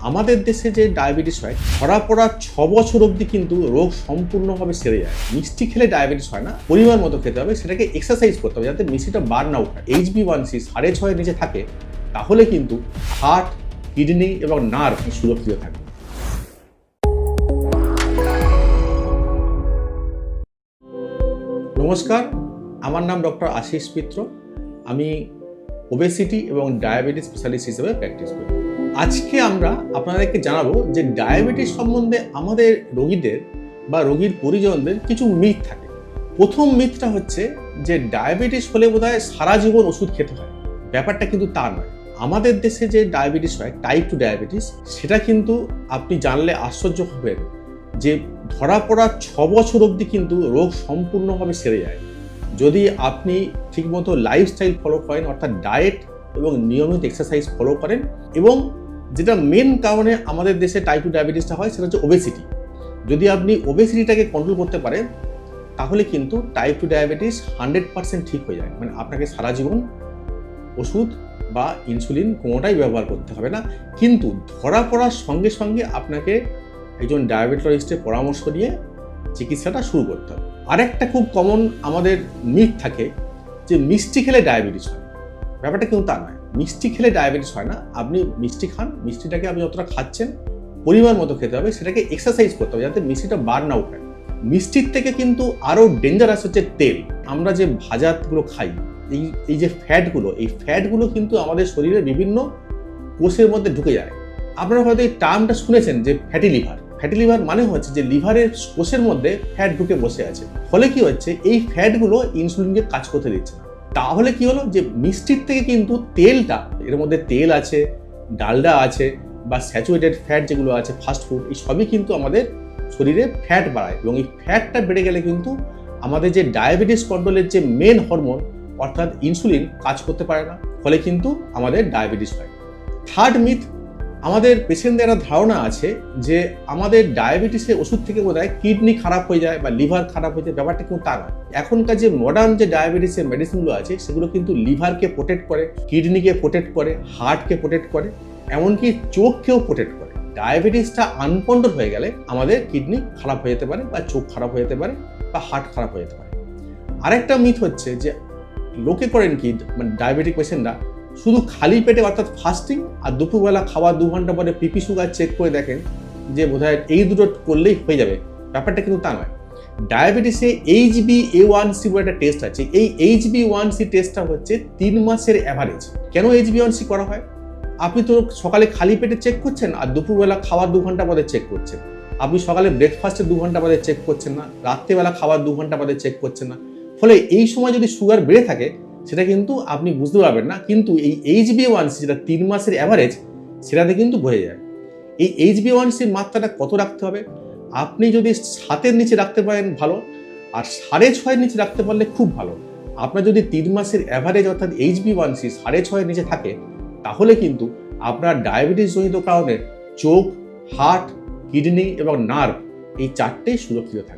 আমাদের দেশে যে ডায়াবেটিস হয় ধরা পড়া 6 বছর অবধি কিন্তু রোগ সম্পূর্ণভাবে সেরে যায়। মিষ্টি খেলে ডায়াবেটিস হয় না, পরিমাণ মতো খেতে হবে, সেটাকে এক্সারসাইজ করতে হবে যাতে মিষ্টিটা বার্ন আউট হয়। HbA1c 6.5 নিচে থাকে, তাহলে কিন্তু হার্ট, কিডনি এবং নার্ভ সুরক্ষিত থাকে। নমস্কার, আমার নাম ডক্টর আশিস মিত্র। আমি ওবেসিটি এবং ডায়াবেটিস স্পেশালিস্ট হিসেবে প্র্যাকটিস করি। আজকে আমরা আপনাদেরকে জানাবো যে ডায়াবেটিস সম্বন্ধে আমাদের রোগীদের বা রোগীর পরিজনদের কিছু মিথ থাকে। প্রথম মিথটা হচ্ছে যে ডায়াবেটিস হলে বোধহয় সারা জীবন ওষুধ খেতে হয়। ব্যাপারটা কিন্তু তা নয়। আমাদের দেশে যে ডায়াবেটিস হয়, টাইপ 2 ডায়াবেটিস, সেটা কিন্তু আপনি জানলে আশ্চর্য হবেন যে ধরা পড়া 6 বছর অবধি কিন্তু রোগ সম্পূর্ণভাবে সেরে যায় যদি আপনি ঠিকমতো লাইফস্টাইল ফলো করেন, অর্থাৎ ডায়েট এবং নিয়মিত এক্সারসাইজ ফলো করেন। এবং যেটা মেন কারণে আমাদের দেশে টাইপ 2 ডায়াবেটিসটা হয় সেটা হচ্ছে ওবেসিটি। যদি আপনি ওবেসিটিটাকে কন্ট্রোল করতে পারেন তাহলে কিন্তু টাইপ 2 ডায়াবেটিস 100% ঠিক হয়ে যায়। মানে আপনাকে সারা জীবন ওষুধ বা ইনসুলিন কোনোটাই ব্যবহার করতে হবে না, কিন্তু ধরা পড়ার সঙ্গে সঙ্গে আপনাকে একজন ডায়াবেটোলজিস্টের পরামর্শ নিয়ে চিকিৎসাটা শুরু করতে হবে। আরেকটা খুব কমন আমাদের মিথ থাকে যে মিষ্টি খেলে ডায়াবেটিস হয়। ব্যাপারটা কিন্তু তা নয়। মিষ্টি খেলে ডায়াবেটিস হয় না। আপনি মিষ্টি খান, মিষ্টিটাকে আপনি যতটা খাচ্ছেন পরিমাণ মতো খেতে হবে, সেটাকে এক্সারসাইজ করতে হবে যাতে মিষ্টিটা বার্ন আউট হয়। মিষ্টির থেকে কিন্তু আরও ডেঞ্জারাস হচ্ছে তেল। আমরা যে ভাজাগুলো খাই, এই যে ফ্যাটগুলো, এই ফ্যাটগুলো কিন্তু আমাদের শরীরে বিভিন্ন কোষের মধ্যে ঢুকে যায়। আপনারা হয়তো এই টার্মটা শুনেছেন যে ফ্যাটি লিভার। ফ্যাটি লিভার মানে হচ্ছে যে লিভারের কোষের মধ্যে ফ্যাট ঢুকে বসে আছে। ফলে কি হচ্ছে, এই ফ্যাটগুলো ইনসুলিনকে কাজ করতে দিচ্ছে না। তাহলে কি হলো, যে মিষ্টির থেকে কিন্তু তেলটা, এর মধ্যে তেল আছে, ডালডা আছে বা স্যাচুরেটেড ফ্যাট যেগুলো আছে, ফাস্ট ফুড, এই সবই কিন্তু আমাদের শরীরে ফ্যাট বাড়ায়। এবং এই ফ্যাটটা বেড়ে গেলে কিন্তু আমাদের যে ডায়াবেটিস কন্ট্রোলের যে মেন হরমোন অর্থাৎ ইনসুলিন কাজ করতে পারে না, ফলে কিন্তু আমাদের ডায়াবেটিস হয়। থার্ড মিথ, আমাদের পেশেন্টদের একটা ধারণা আছে যে আমাদের ডায়াবেটিসের ওষুধ থেকে বোধহয় কিডনি খারাপ হয়ে যায় বা লিভার খারাপ হয়ে যায়। ব্যাপারটা কিন্তু তা নয়। এখনকার যে মডার্ন যে ডায়াবেটিসের মেডিসিনগুলো আছে সেগুলো কিন্তু লিভারকে প্রোটেক্ট করে, কিডনিকে প্রোটেক্ট করে, হার্টকে প্রোটেক্ট করে, এমনকি চোখকেও প্রোটেক্ট করে। ডায়াবেটিসটা আনকন্ট্রোল হয়ে গেলে আমাদের কিডনি খারাপ হয়ে যেতে পারে বা চোখ খারাপ হয়ে যেতে পারে বা হার্ট খারাপ হয়ে যেতে পারে। আরেকটা মিথ হচ্ছে যে লোকে করেন কি, মানে ডায়াবেটিক পেশেন্টরা শুধু খালি পেটে অর্থাৎ ফাস্টিং আর দুপুরবেলা খাওয়ার 2 ঘন্টা পরে পিপি সুগার চেক করে দেখেন যে বোধহয় এই দুটো করলেই হয়ে যাবে। ব্যাপারটা কিন্তু তা নয়। ডায়াবেটিসে HbA1c বলে একটা টেস্ট আছে। এই HbA1c টেস্টটা হচ্ছে 3 মাসের অ্যাভারেজ। কেন HbA1c করা হয়? আপনি তো সকালে খালি পেটে চেক করছেন আর দুপুরবেলা খাওয়ার 2 ঘন্টা পরে চেক করছেন। আপনি সকালে ব্রেকফাস্টের 2 ঘন্টা পরে চেক করছেন না, রাত্রেবেলা খাওয়ার 2 ঘন্টা পরে চেক করছেন না। ফলে এই সময় যদি সুগার বেড়ে থাকে সেটা কিন্তু আপনি বুঝতে পারবেন না, কিন্তু এই HbA1c যেটা 3 মাসের অ্যাভারেজ সেটাতে কিন্তু বোঝা যায়। এই HbA1cর মাত্রাটা কত রাখতে হবে? আপনি যদি 7-এর নিচে রাখতে পারেন ভালো, আর 6.5-এর নিচে রাখতে পারলে খুব ভালো। আপনার যদি 3 মাসের অ্যাভারেজ অর্থাৎ HbA1c 6.5-এর নিচে থাকে তাহলে কিন্তু আপনার ডায়াবেটিস জনিত কারণে চোখ, হার্ট, কিডনি এবং নার্ভ এই 4টেই সুরক্ষিত থাকে।